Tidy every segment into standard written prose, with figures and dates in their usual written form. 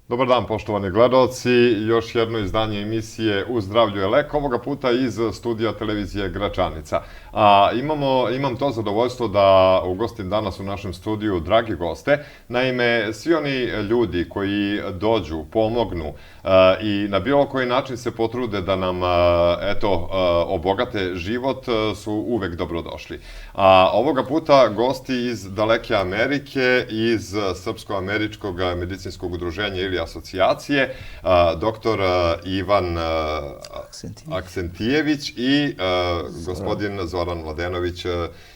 Dobar dan, poštovani gledaoci. Još jedno izdanje emisije U zdravlju je lek, ovoga puta iz studija televizije Gračanica. Imam to zadovoljstvo da ugostim danas u našem studiju dragi goste. Naime, svi oni ljudi koji dođu, pomognu i na bilo koji način se potrude da nam obogate život su uvek dobrodošli. Ovoga puta gosti iz daleke Amerike, iz Srpsko-američkog medicinskog udruženja ili asocijacije, doktor Ivan Aksentijević i gospodin Zoran Mladenović,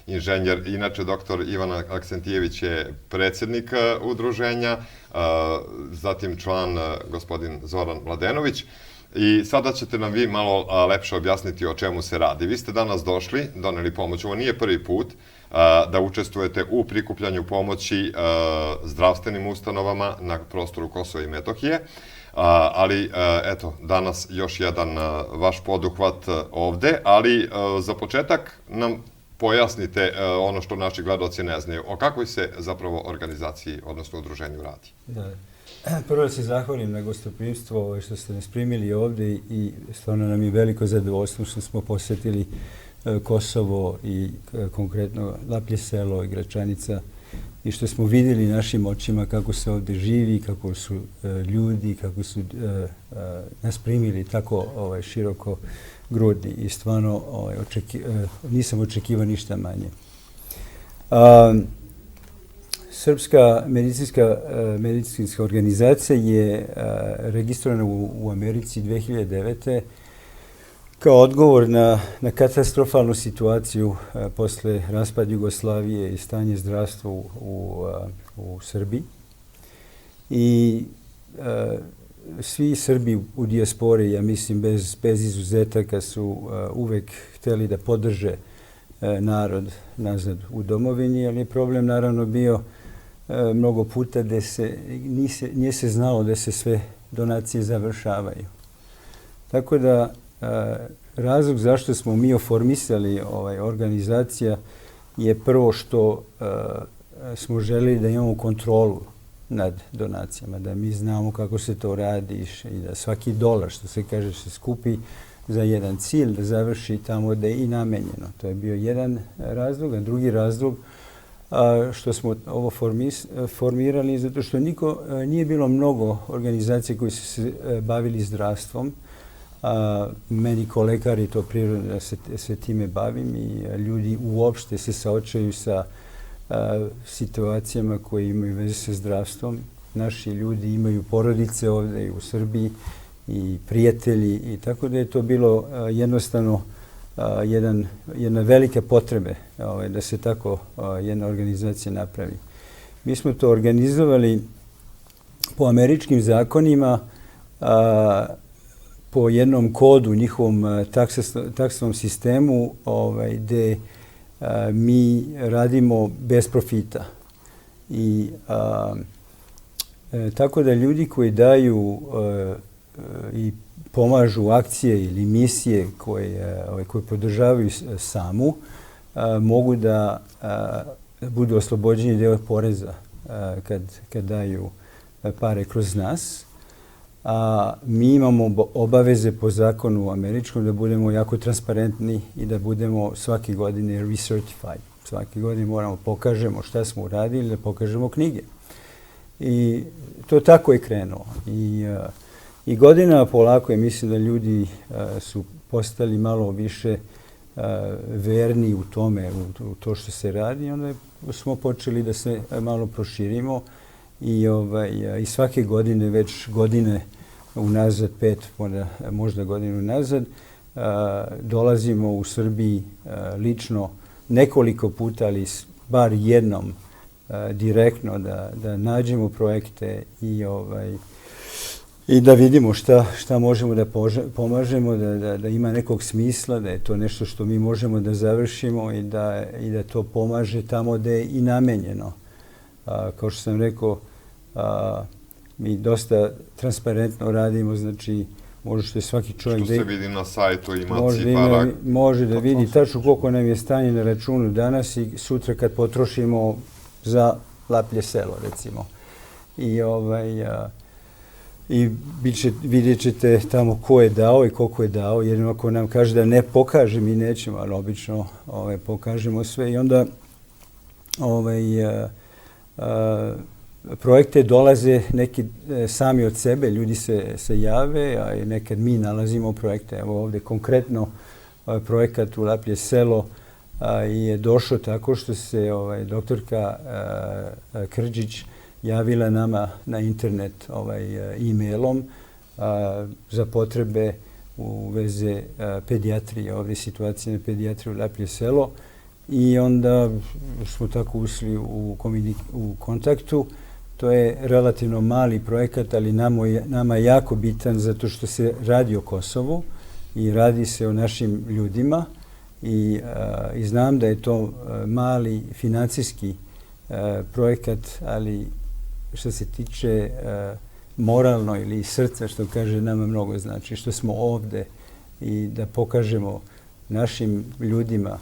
inženjer. Inače, doktor Ivan Aksentijević je predsjednik udruženja, zatim član gospodin Zoran Mladenović. I sada ćete nam vi malo lepše objasniti o čemu se radi. Vi ste danas došli, doneli pomoć. Ovo nije prvi put da učestvujete u prikupljanju pomoći zdravstvenim ustanovama na prostoru Kosova i Metohije. Ali, eto, danas još jedan vaš poduhvat ovde. Ali, za početak nam pojasnite ono što naši gledaoci ne znaju. O kakvoj se zapravo organizaciji, odnosno udruženju radi? Da. Prvo se zahvalim na gostoprimstvo što ste nas primili ovdje i stvarno nam je veliko zadovoljstvo što smo posjetili Kosovo i konkretno Laplje selo i Gračanica i što smo vidjeli našim očima kako se ovdje živi, kako su ljudi, kako su nas primili tako široko grudni i stvarno nisam očekivao ništa manje. Srpska medicinska organizacija je registrovana u Americi 2009. kao odgovor na katastrofalnu situaciju posle raspada Jugoslavije i stanje zdravstva u Srbiji. I svi Srbi u dijaspori, ja mislim bez izuzetaka, su uvek hteli da podrže narod nazad u domovini, ali je problem naravno bio mnogo puta da nije se znalo da se sve donacije završavaju. Tako da razlog zašto smo mi oformisali organizacija je prvo što smo želeli da imamo kontrolu nad donacijama, da mi znamo kako se to radi i da svaki dolar, što se kaže, se skupi za jedan cilj, da završi tamo da je i namenjeno. To je bio jedan razlog, a drugi razlog što smo ovo formirali, zato što nije bilo mnogo organizacija koji su se bavili zdravstvom. Meni kao lekar je to prirodno da se time bavim i ljudi uopšte se saočaju sa situacijama koje imaju veze sa zdravstvom. Naši ljudi imaju porodice ovdje u Srbiji i prijatelji i tako da je to bilo jednostavno jedna velika potrebe da se tako jedna organizacija napravi. Mi smo to organizovali po američkim zakonima, po jednom kodu, njihovom taksnom sistemu gde mi radimo bez profita. I tako da ljudi koji daju i pomažu akcije ili misije koje podržavaju samu, mogu da budu oslobođeni deo poreza kad daju pare kroz nas. Mi imamo obaveze po zakonu američkom da budemo jako transparentni i da budemo svake godine recertified. Svake godine moramo pokažemo šta smo uradili, da pokažemo knjige. I to tako je krenulo. I godina polako je, mislim da ljudi su postali malo više verni u tome, u to što se radi. Onda smo počeli da se malo proširimo i svake godine, već godine unazad, 5, možda godinu unazad, dolazimo u Srbiji lično nekoliko puta, ali bar jednom direktno da nađemo projekte i da vidimo šta možemo da pomažemo, da ima nekog smisla, da je to nešto što mi možemo da završimo i da to pomaže tamo da je i namenjeno. Kao što sam rekao, mi dosta transparentno radimo, znači možete svaki čovjek... Što se vidi na sajtu, ima cifara... Može da vidi tačno koliko nam je stanje na računu danas i sutra kad potrošimo za Laplje selo, recimo. I i vidjet ćete tamo ko je dao i koliko je dao. Jedino ako nam kaže da ne pokaže, mi nećemo, ali obično pokažemo sve. I onda projekte dolaze neki sami od sebe, ljudi se jave, a i nekad mi nalazimo projekte. Evo ovdje konkretno projekat u Laplje selo je došao tako što se doktorka Krđić javila nama na internet e-mailom za potrebe u veze pedijatrije, ovdje situacije na pedijatriji u Laplje selo. I onda smo tako ušli u kontaktu. To je relativno mali projekat, ali nama je jako bitan zato što se radi o Kosovu i radi se o našim ljudima i znam da je to mali financijski projekat, ali što se tiče moralno ili srca, što kaže, nama mnogo znači, što smo ovde i da pokažemo našim ljudima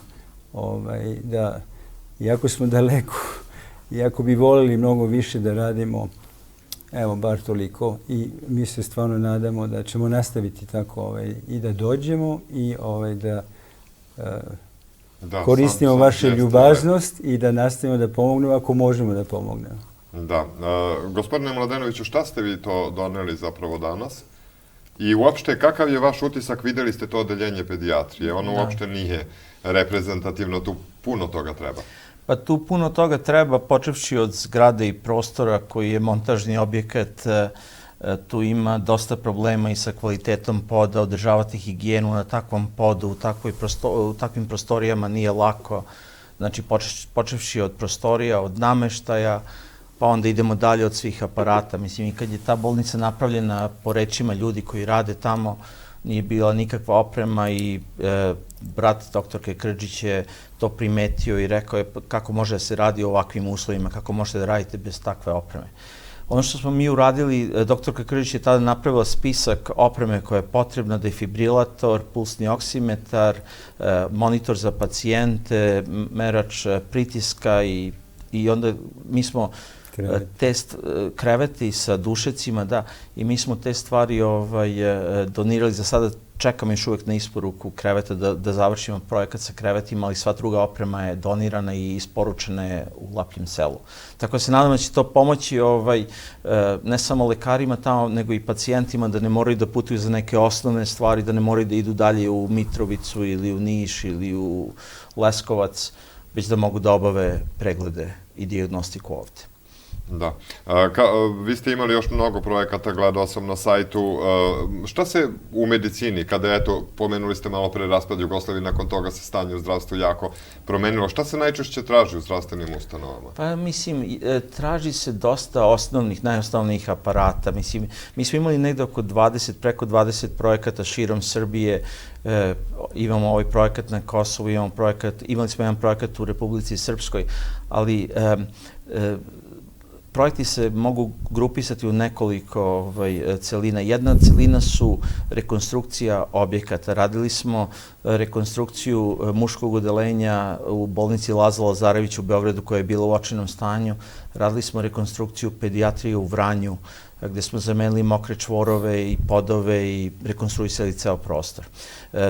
da, iako smo daleko, iako bi volili mnogo više da radimo, evo, bar toliko, i mi se stvarno nadamo da ćemo nastaviti tako i da dođemo i da koristimo vašu ljubaznost i da nastavimo da pomognemo ako možemo da pomognemo. Da. Gospodine Mladenoviću, šta ste vi to doneli zapravo danas? I uopšte, kakav je vaš utisak? Videli ste to odeljenje pedijatrije. Ono uopšte nije reprezentativno, tu puno toga treba. Pa tu puno toga treba, počevši od zgrade i prostora koji je montažni objekat. Tu ima dosta problema i sa kvalitetom poda, održavati higijenu na takvom podu, u takvim prostorijama nije lako. Znači, počevši od prostorija, od nameštaja, pa onda idemo dalje od svih aparata. Mislim, i kad je ta bolnica napravljena po rečima ljudi koji rade tamo, nije bila nikakva oprema i brat doktorke Krđić je to primetio i rekao je kako može da se radi u ovakvim uslovima, kako možete da radite bez takve opreme. Ono što smo mi uradili, doktorka Krđić je tada napravila spisak opreme koja je potrebna, defibrilator, pulsni oksimetar, monitor za pacijente, merač pritiska i onda mi smo test kreveti sa dušecima, da, i mi smo te stvari donirali. Za sada čekamo još uvek na isporuku kreveta da završimo projekat sa krevetima, ali sva druga oprema je donirana i isporučena je u Lapljem selu. Tako da se nadam da će to pomoći ne samo lekarima tamo, nego i pacijentima da ne moraju da putuju za neke osnovne stvari, da ne moraju da idu dalje u Mitrovicu ili u Niš ili u Leskovac, već da mogu da obave preglede i dijagnostiku ovde. Da. Vi ste imali još mnogo projekata, gledao sam na sajtu. Šta se u medicini, kada, eto, pomenuli ste malo pre raspad Jugoslavije, nakon toga se stanje u zdravstvu jako promenilo, šta se najčešće traži u zdravstvenim ustanovama? Pa, mislim, traži se dosta najosnovnijih aparata. Mislim, mi smo imali negde preko 20 projekata širom Srbije. Imamo ovaj projekat na Kosovu, imali smo jedan projekat u Republici Srpskoj, ali projekti se mogu grupisati u nekoliko celina. Jedna celina su rekonstrukcija objekata. Radili smo rekonstrukciju muškog odeljenja u bolnici Laza Lazarević u Beogradu koja je bila u očajnom stanju. Radili smo rekonstrukciju pedijatrije u Vranju gde smo zamenili mokre čvorove i podove i rekonstruisali ceo prostor.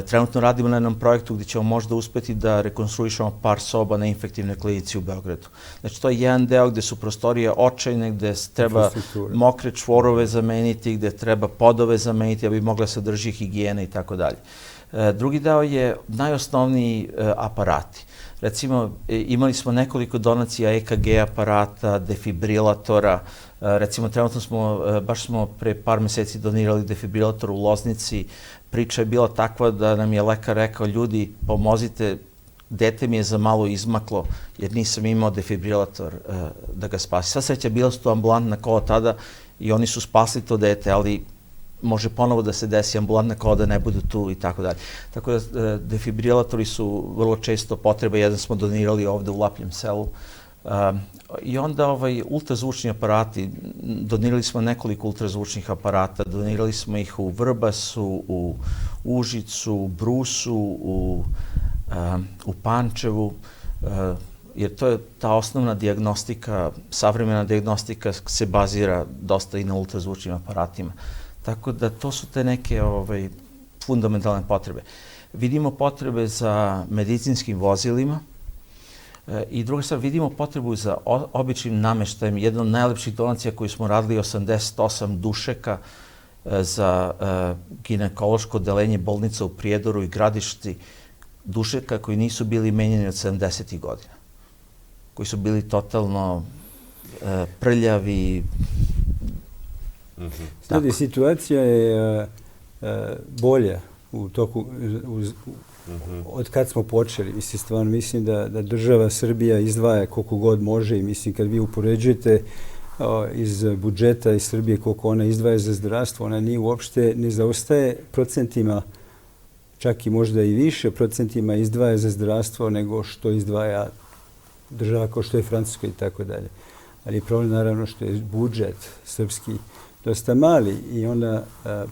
Trenutno radimo na jednom projektu gde ćemo možda uspeti da rekonstruišemo par soba na infektivnoj klinici u Beogradu. Znači, to je jedan deo gde su prostorije očajne, gde treba mokre čvorove zameniti, gde treba podove zameniti, da bi mogla se drži higijena i tako dalje. Drugi deo je najosnovniji aparati. Recimo, imali smo nekoliko donacija EKG aparata, defibrilatora. Recimo, trenutno baš smo pre par meseci donirali defibrilator u Loznici. Priča je bila takva da nam je lekar rekao, ljudi, pomozite, dete mi je za malo izmaklo jer nisam imao defibrilator da ga spasi. Sva sreća, bila su to ambulantna kola tada i oni su spasli to dete, ali može ponovo da se desi ambulantna kola da ne budu tu i tako dalje. Tako da defibrilatori su vrlo često potreba. Jedan smo donirali ovde u Lapljem selu. I onda ultrazvučni aparati, donirali smo nekoliko ultrazvučnih aparata, donirali smo ih u Vrbasu, u Užicu, u Brusu, u Pančevu. jer to je ta osnovna dijagnostika, savremena dijagnostika se bazira dosta i na ultrazvučnim aparatima. Tako da to su te neke fundamentalne potrebe. Vidimo potrebe za medicinskim vozilima i druga stvar, vidimo potrebu za običnim nameštajem. Jedna od najlepših donacija koju smo radili, 88 dušeka za ginekološko odeljenje bolnica u Prijedoru i Gradišti, dušeka koji nisu bili menjani od 70. godina, koji su bili totalno prljavi. Znate, situacija je bolja u toku, od kad smo počeli. Mislim, stvarno mislim da država Srbija izdvaja koliko god može i mislim kad vi upoređujete iz budžeta iz Srbije koliko ona izdvaja za zdravstvo, ona nije uopšte, ne zaostaje procentima, čak i možda i više procentima izdvaja za zdravstvo nego što izdvaja država kao što je Francuska i tako dalje. Ali je problem naravno što je budžet srpski dosta mali i onda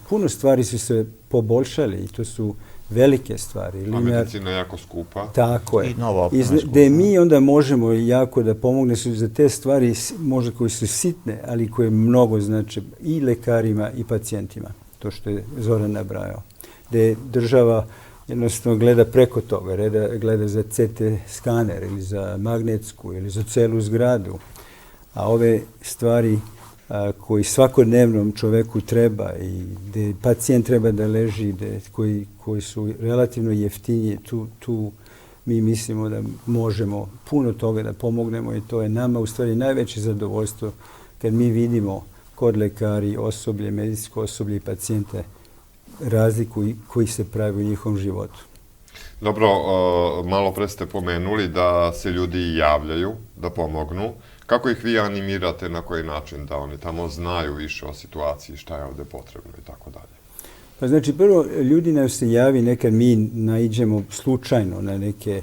puno stvari su se poboljšali i to su velike stvari. A medicina je jako skupa. Tako je. I nova oprema je skupa. Gde mi onda možemo jako da pomogne su za te stvari možda koje su sitne, ali koje mnogo znače i lekarima i pacijentima. To što je Zoran nabrajao. Gde država jednostavno gleda preko toga, gleda za CT skaner ili za magnetsku ili za celu zgradu. A ove stvari koji svakodnevnom čoveku treba i gde pacijent treba da leži, koji su relativno jeftinije, tu mi mislimo da možemo puno toga da pomognemo i to je nama u stvari najveće zadovoljstvo kad mi vidimo kod lekari, osoblje, medicinsko osoblje i pacijente razliku koji se pravi u njihovom životu. Dobro, malo pre ste pomenuli da se ljudi javljaju da pomognu. Kako ih vi animirate, na koji način, da oni tamo znaju više o situaciji, šta je ovde potrebno i tako dalje? Pa znači, prvo, ljudi nam se javi, nekad mi naiđemo slučajno na neke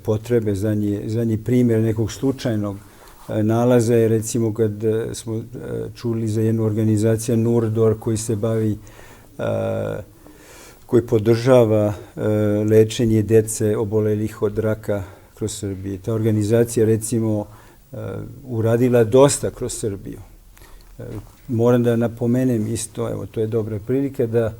potrebe, zadnji primjer nekog slučajnog nalaza je, recimo, kad smo čuli za jednu organizaciju Nurdor koji se bavi, koji podržava lečenje dece obolelih od raka kroz Srbiju. Ta organizacija, recimo, uradila dosta kroz Srbiju. Moram da napomenem isto, evo, to je dobra prilika da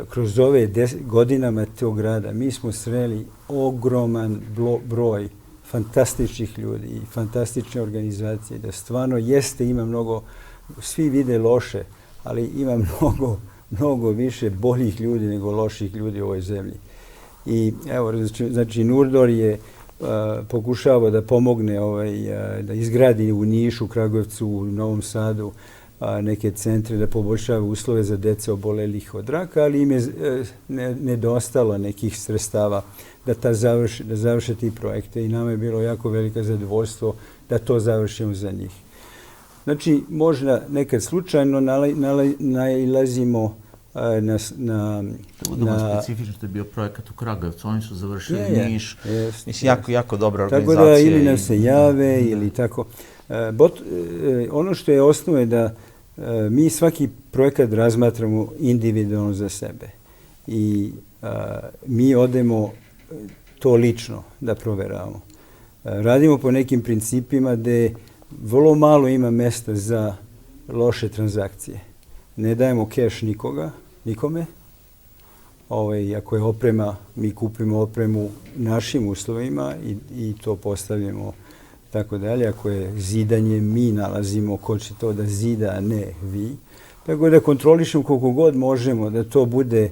kroz ove godinama tog rada mi smo sreli ogroman broj fantastičnih ljudi i fantastične organizacije, da stvarno ima mnogo, svi vide loše, ali ima mnogo više boljih ljudi nego loših ljudi u ovoj zemlji. I evo, znači Nurdor je pokušava da pomogne da izgradi u Nišu, Kragujevcu, u Novom Sadu neke centre da poboljšava uslove za dece obolelih od raka, ali im je nedostalo nekih sredstava da završe ti projekte i nama je bilo jako veliko zadovoljstvo da to završimo za njih. Znači, možda nekad slučajno nailazimo Da budemo specifično, to je bio projekat u Kragujevcu, oni su završili Niš. Mislim, jako dobra organizacija. Tako da ili nam se jave ili tako. Ono što je osnova je da mi svaki projekat razmatramo individualno za sebe. I mi odemo to lično da proveravamo. Radimo po nekim principima gde vrlo malo ima mesta za loše transakcije. Ne dajemo keš nikome. Ako je oprema, mi kupimo opremu našim uslovima i to postavljamo tako dalje. Ako je zidanje, mi nalazimo ko će to da zida, a ne vi. Tako da kontrolišemo koliko god možemo da to bude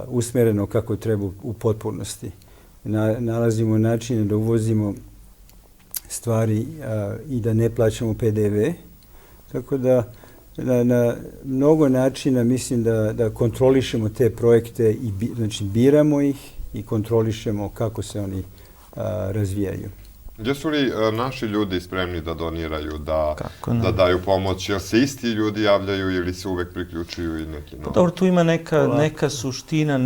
usmereno kako treba u potpunosti. Nalazimo načine da uvozimo stvari i da ne plaćamo PDV. Tako da na mnogo načina mislim da kontrolišemo te projekte i znači biramo ih i kontrolišemo kako se oni razvijaju. Gdje su li naši ljudi spremni da doniraju, da daju pomoć? Jel se isti ljudi javljaju ili se uvek priključuju i neki novi? Dobro, tu ima neka suština,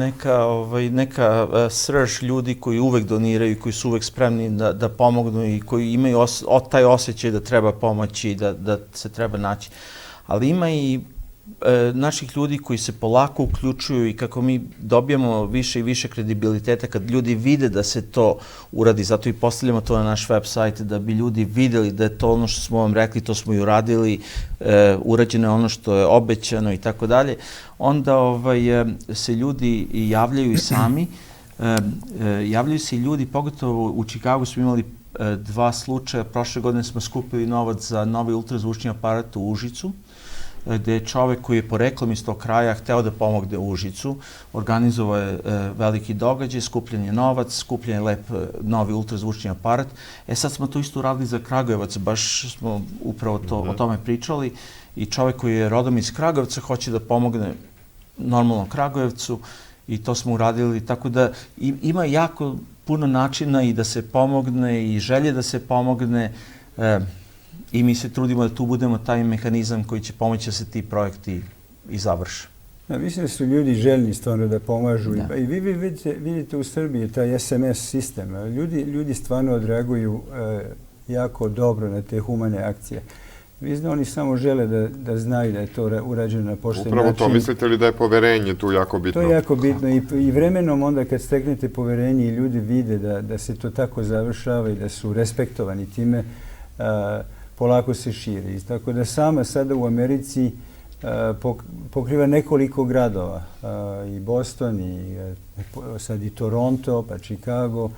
neka srž ljudi koji uvek doniraju, koji su uvek spremni da pomognu i koji imaju taj osjećaj da treba pomoći i da se treba naći. Ali ima i naših ljudi koji se polako uključuju i kako mi dobijamo više i više kredibiliteta kad ljudi vide da se to uradi, zato i postavljamo to na naš website, da bi ljudi videli da je to ono što smo vam rekli, to smo i uradili, urađeno je ono što je obećano i tako dalje, onda se ljudi javljaju i sami, javljaju se i ljudi, pogotovo u Čikagu smo imali 2 slučaja, prošle godine smo skupili novac za novi ultrazvučni aparat u Užicu, gde je čovek koji je poreklom iz tog kraja hteo da pomogne Užicu, organizovao je veliki događaj, skupljen je novac, skupljen je lep novi ultrazvučni aparat. Sad smo to isto uradili za Kragujevac, baš smo upravo o tome pričali i čovek koji je rodom iz Kragujevca hoće da pomogne normalno Kragujevcu i to smo uradili, tako da ima jako puno načina i da se pomogne i želje da se pomogne i mi se trudimo da tu budemo taj mehanizam koji će pomoći da se ti projekti i završe. Mislim da su ljudi željni stvarno da pomažu i vi vidite u Srbiji taj SMS sistem. Ljudi stvarno odreaguju jako dobro na te humane akcije. Oni samo žele da znaju da je to urađeno na pošten način. Upravo to, mislite li da je poverenje tu jako bitno? To je jako bitno i vremenom onda kad steknete poverenje i ljudi vide da se to tako završava i da su respektovani time, polako se širi. Tako da sama sada u Americi pokriva nekoliko gradova, i Boston, i sad i Toronto, pa Chicago,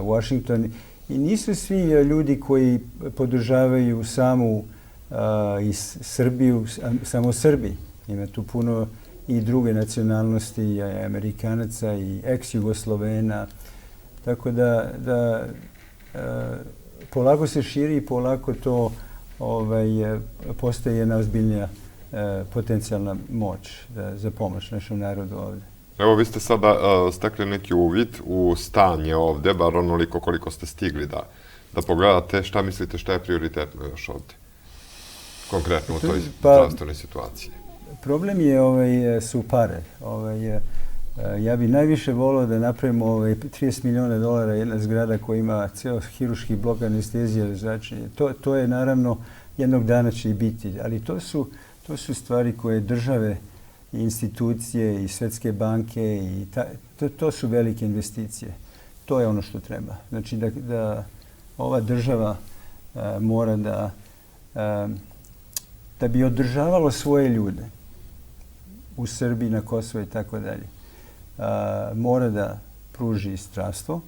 Washington. I nisu svi ljudi koji podržavaju samu i Srbiju, samo Srbi. Ima tu puno i druge nacionalnosti, i Amerikanaca, i ex-Jugoslovena. Tako da polako se širi i polako to postaje jedna ozbiljnija potencijalna moć za pomoć našem narodu ovde. Evo, vi ste sada stekli neki uvid u stanje ovde, bar onoliko koliko ste stigli da pogledate. Šta mislite, šta je prioritetno još ovde? Konkretno u toj zdravstvenoj situaciji. Problem su pare. Ja bih najviše volio da napravimo $30 miliona jedna zgrada koja ima ceo hirurški blok anestezije, zračenje. To je naravno jednog dana će i biti, ali to su stvari koje države i institucije i Svetske banke i to su velike investicije. To je ono što treba. Znači da ova država mora da bi održavalo svoje ljude u Srbiji, na Kosovo i tako dalje. Mora da pruži zdravstvo,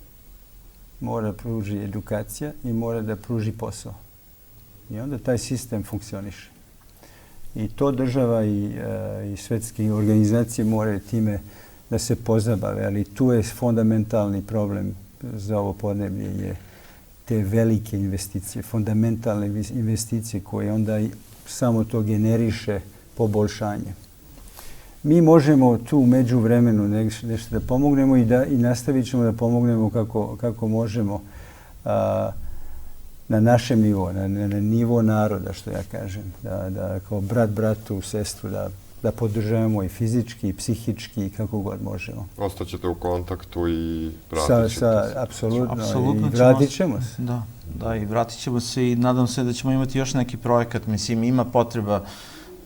mora da pruži edukacija i mora da pruži posao. I onda taj sistem funkcioniše. I to država i svetske organizacije moraju time da se pozabave, ali tu je fundamentalni problem za ovo podneblje je te velike investicije, fundamentalne investicije koje onda samo to generiše poboljšanje. Mi možemo tu među vremenu nešto da pomognemo i nastavit ćemo da pomognemo kako možemo na našem nivou, na nivo naroda, što ja kažem, da kao brat bratu, sestru, da podržavamo i fizički, i psihički, i kako god možemo. Ostaćete u kontaktu i vratit ćete se. Apsolutno, i vratit ćemo se. Da, i vratit ćemo se i nadam se da ćemo imati još neki projekat. Mislim, ima potreba,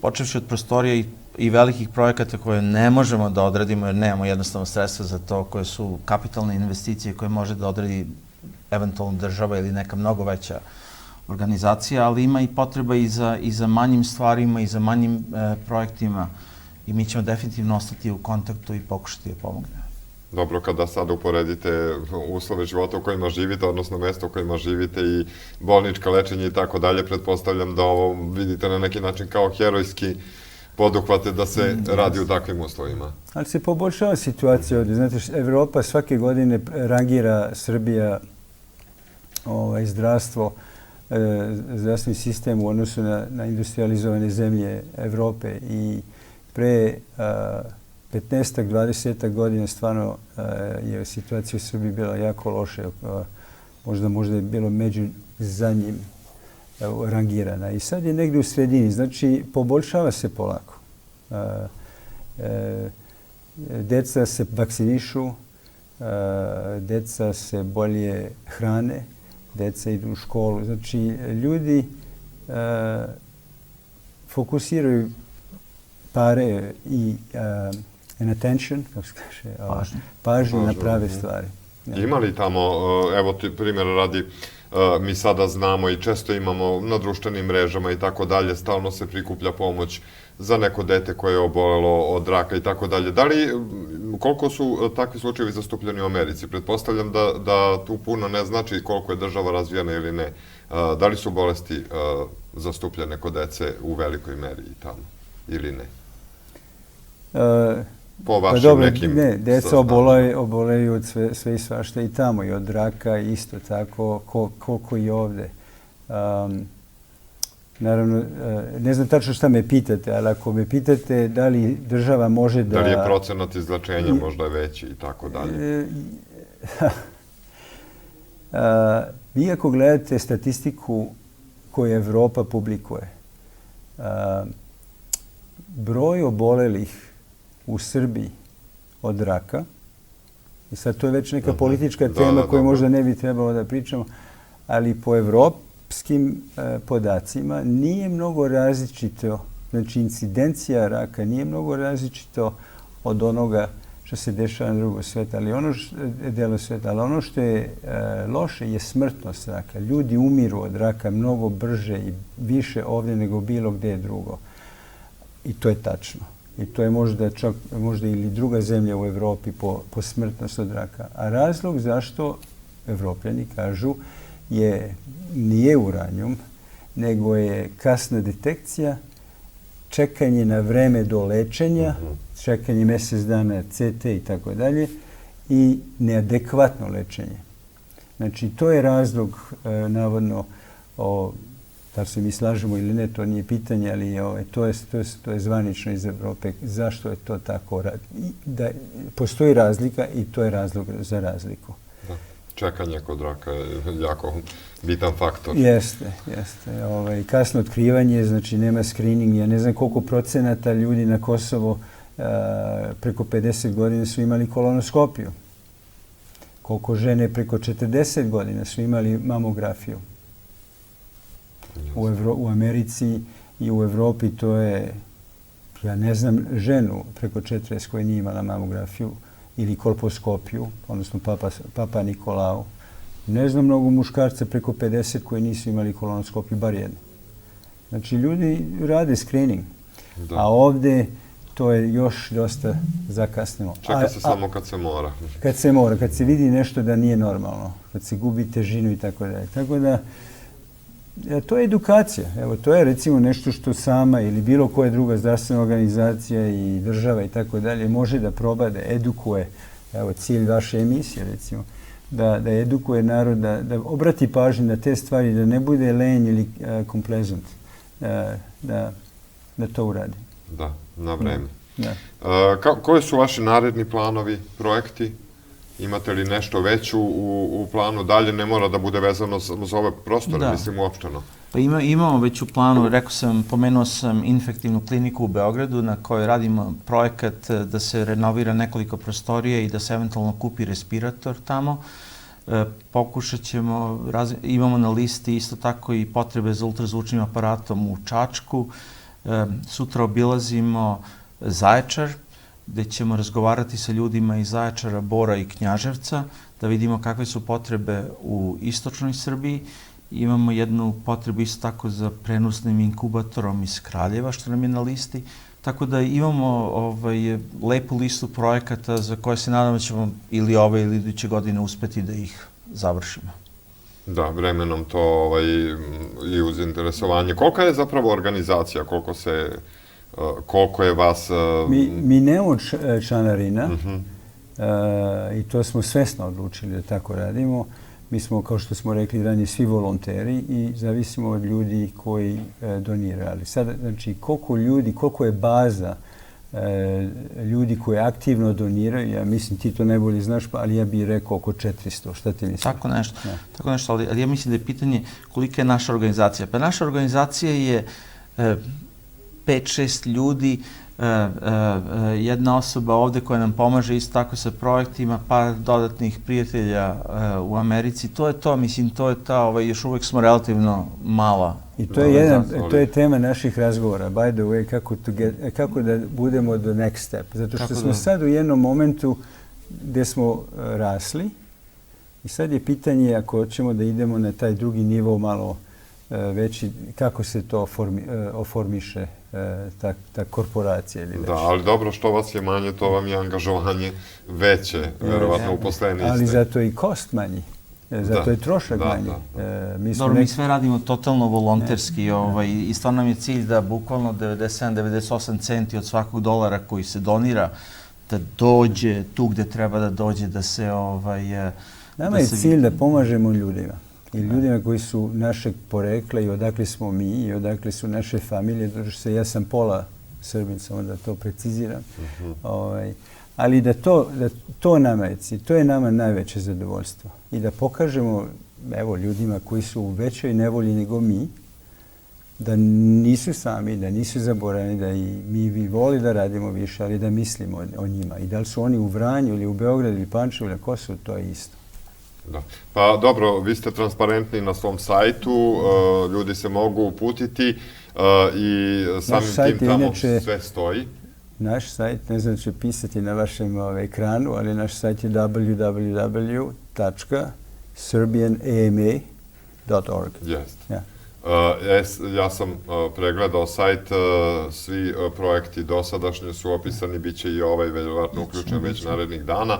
počevši od prostorija i velikih projekata koje ne možemo da odradimo jer nemamo jednostavno sredstva za to, koje su kapitalne investicije koje može da odradi eventualno država ili neka mnogo veća organizacija, ali ima i potreba i za manjim stvarima i za manjim projektima i mi ćemo definitivno ostati u kontaktu i pokušati da pomognemo. Dobro, kada sada uporedite uslove života u kojima živite, odnosno mesta u kojima živite i bolnička lečenja i tako dalje, pretpostavljam da ovo vidite na neki način kao herojski poduhvate da se radi u takvim uslovima. Ali se poboljšava situacija ovdje. Znate, Evropa svake godine rangira Srbija zdravstveni sistem u odnosu na industrializovane zemlje Evrope i pre 15-20 godina stvarno je situacija u Srbiji bila jako loša. Možda je bilo među zadnjim rangirana. I sad je negdje u sredini. Znači, poboljšava se polako. Deca se vakcinišu, deca se bolje hrane, deca idu u školu. Znači, ljudi fokusiraju pare i an attention, kako se kaže, pažnju na prave stvari. Ja. Ima li tamo, evo ti primjera radi, mi sada znamo i često imamo na društvenim mrežama i tako dalje, stalno se prikuplja pomoć za neko dete koje je obolelo od raka i tako dalje. Da li, koliko su takvi slučajevi zastupljeni u Americi? Pretpostavljam da tu puno ne znači koliko je država razvijena ili ne. Da li su bolesti zastupljene kod dece u velikoj meri i tamo ili ne? Po vašim nekim... Ne, deca oboleju od sve i svašta i tamo, i od raka isto tako, koliko i ovde. Naravno, ne znam tačno šta me pitate, ali ako me pitate da li država može da... Da li je procenat izlečenja možda veći i tako dalje? Vi ako gledate statistiku koju Evropa publikuje, broj obolelih u Srbiji od raka, i sad to je već neka politička tema koju možda ne bi trebalo da pričamo, ali po evropskim podacima nije mnogo različito, znači incidencija raka nije mnogo različito od onoga što se dešava na drugom svijetu, ali ono što je loše je smrtnost raka. Ljudi umiru od raka mnogo brže i više ovdje nego bilo gdje drugo. I to je tačno. I to je možda ili druga zemlja u Evropi po smrtnosti od raka. A razlog zašto Evropljani kažu nije uranijum, nego je kasna detekcija, čekanje na vreme do lečenja, čekanje mjesec dana CT i tako dalje, i neadekvatno lečenje. Znači, to je razlog, navodno, da se mi slažemo ili ne, to nije pitanje, ali to je zvanično iz Evrope. Zašto je to tako? Postoji razlika i to je razlog za razliku. Da. Čekanje kod raka je jako bitan faktor. Jeste. Kasno otkrivanje, znači nema screening. Ja ne znam koliko procenata ljudi na Kosovo preko 50 godina su imali kolonoskopiju. Koliko žene preko 40 godina su imali mamografiju. U Americi i u Evropi to je, ja ne znam ženu preko 40 koja nije imala mamografiju ili kolposkopiju, odnosno Papa Nikolao. Ne znam mnogo muškarca preko 50 koji nisu imali kolonoskopiju, bar jednu. Znači, ljudi rade screening, a ovdje to je još dosta zakasneno. Čeka se samo kad se mora. Kad se mora, kad se vidi nešto da nije normalno, kad se gubi težinu i tako dalje. Tako da, to je edukacija. Evo, to je recimo nešto što sama ili bilo koja druga zdravstvena organizacija i država i tako dalje može da proba, da edukuje. Evo, cilj vaše emisije, recimo, da edukuje narod, da obrati pažnju na te stvari, da ne bude lenj ili komplezant, da to uradi. Da, na vreme. Koji su vaši naredni planovi, projekti? Imate li nešto već u planu? Dalje ne mora da bude vezano za ove prostore, mislim uopšteno. Pa imamo već u planu, pomenuo sam infektivnu kliniku u Beogradu na kojoj radimo projekat da se renovira nekoliko prostorije i da se eventualno kupi respirator tamo. Pokušat ćemo, imamo na listi isto tako i potrebe za ultrazvučnim aparatom u Čačku. Sutra obilazimo Zaječar, gde ćemo razgovarati sa ljudima iz Zaječara, Bora i Knjaževca, da vidimo kakve su potrebe u istočnoj Srbiji. Imamo jednu potrebu isto tako za prenosnim inkubatorom iz Kraljeva, što nam je na listi. Tako da imamo lepu listu projekata za koje se nadamo da ćemo ili ove ili iduće godine uspeti da ih završimo. Da, vremenom to i uz interesovanje. Kolika je zapravo organizacija? Koliko je vas... Mi nemamo članarina i to smo svesno odlučili da tako radimo. Mi smo, kao što smo rekli ranije, svi volonteri i zavisimo od ljudi koji doniraju. Ali sada, znači, koliko je baza ljudi koji aktivno doniraju, ja mislim ti to najbolje znaš, ali ja bih rekao oko 400. Šta ti misliš? Tako nešto, ali ja mislim da je pitanje kolika je naša organizacija. Pa naša organizacija je 5-6 ljudi, jedna osoba ovde koja nam pomaže isto tako sa projektima, par dodatnih prijatelja u Americi. To je to, mislim, to je ta, još uvek smo relativno mala I to je tema naših razgovora, by the way, kako da budemo the next step. Zato što smo sad u jednom momentu gdje smo rasli i sad je pitanje ako hoćemo da idemo na taj drugi nivo malo veći, kako se to oformiše ta korporacija ili već. Da, ali dobro što vas je manje, to vam je angažovanje veće, verovatno uposleni ste. Ali zato je i kost manji. Zato je trošak manji. Dobro, mi sve radimo totalno volonterski i stvarno nam je cilj da bukvalno 97-98 centi od svakog dolara koji se donira da dođe tu gde treba da dođe, da se... Nama je cilj da pomažemo ljudima. I ljudima koji su našeg porekla i odakle smo mi i odakle su naše familije. Ja sam pola Srbin, samo da to preciziram. Ali da to nama je cilj, to je nama najveće zadovoljstvo. I da pokažemo ljudima koji su u većoj nevolji nego mi, da nisu sami, da nisu zaboravljeni, da i mi bi voli da radimo više, ali da mislimo o njima. I da li su oni u Vranju ili u Beogradu ili Pančevu ili na Kosovu, to je isto. Da. Pa dobro, vi ste transparentni na svom sajtu, ljudi se mogu uputiti i samim tim tamo sve stoji. Naš sajt, ne znam da ću pisati na vašem ekranu, ali naš sajt je www.serbianama.org. Jeste. Ja sam pregledao sajt, svi projekti dosadašnji su opisani, bit će i ovaj verovatno uključen već narednih dana.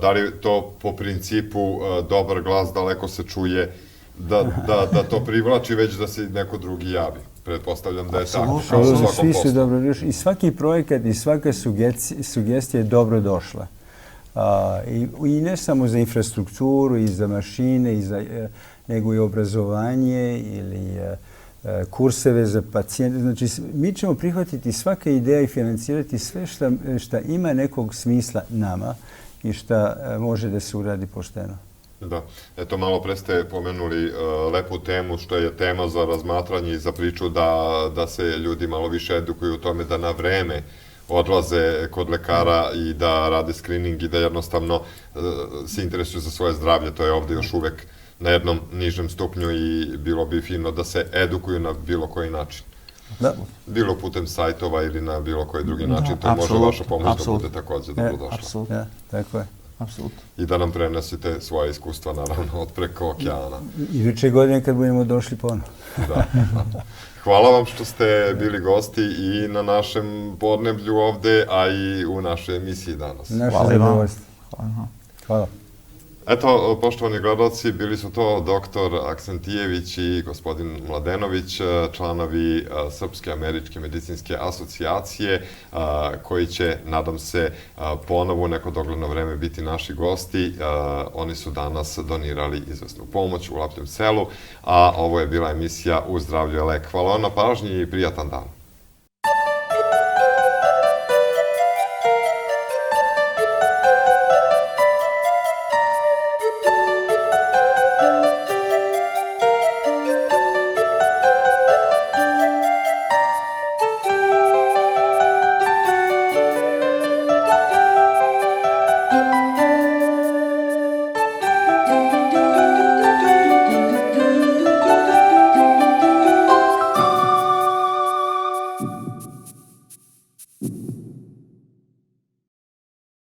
Da li to po principu dobar glas daleko se čuje, da to privlači već da se neko drugi javi? Pretpostavljam da je tako. Svi su dobrodošli. I svaki projekat i svaka sugestija je dobro došla. I ne samo za infrastrukturu i za mašine, nego i obrazovanje ili kurseve za pacijente. Znači, mi ćemo prihvatiti svaka ideja i financirati sve što ima nekog smisla nama i što može da se uradi pošteno. Da. Eto, malo pre ste pomenuli lepu temu, što je tema za razmatranje i za priču da se ljudi malo više edukuju u tome da na vreme odlaze kod lekara i da rade screening i da jednostavno se interesuju za svoje zdravlje. To je ovde još uvek na jednom nižem stupnju i bilo bi fino da se edukuju na bilo koji način. Bilo putem sajtova ili na bilo koji drugi način. To može vaša pomoć da bude također dobrodošla. Apsolutno. Tako je. I da nam prenesite svoje iskustva, naravno, od preko okeana. Iduće godine kad budemo došli ponovno. Da. Hvala vam što ste bili gosti i na našem podneblju ovde, a i u našoj emisiji danas. Naše zadovoljstvo. Hvala. Eto, poštovani gledalci, bili su to doktor Aksentijević i gospodin Mladenović, članovi Srpske američke medicinske asocijacije, koji će, nadam se, ponovo u neko dogledno vreme biti naši gosti. Oni su danas donirali izvesnu pomoć u Lapljem selu, a ovo je bila emisija U zdravlju je lek. Hvala vam na pažnji i prijatan dan.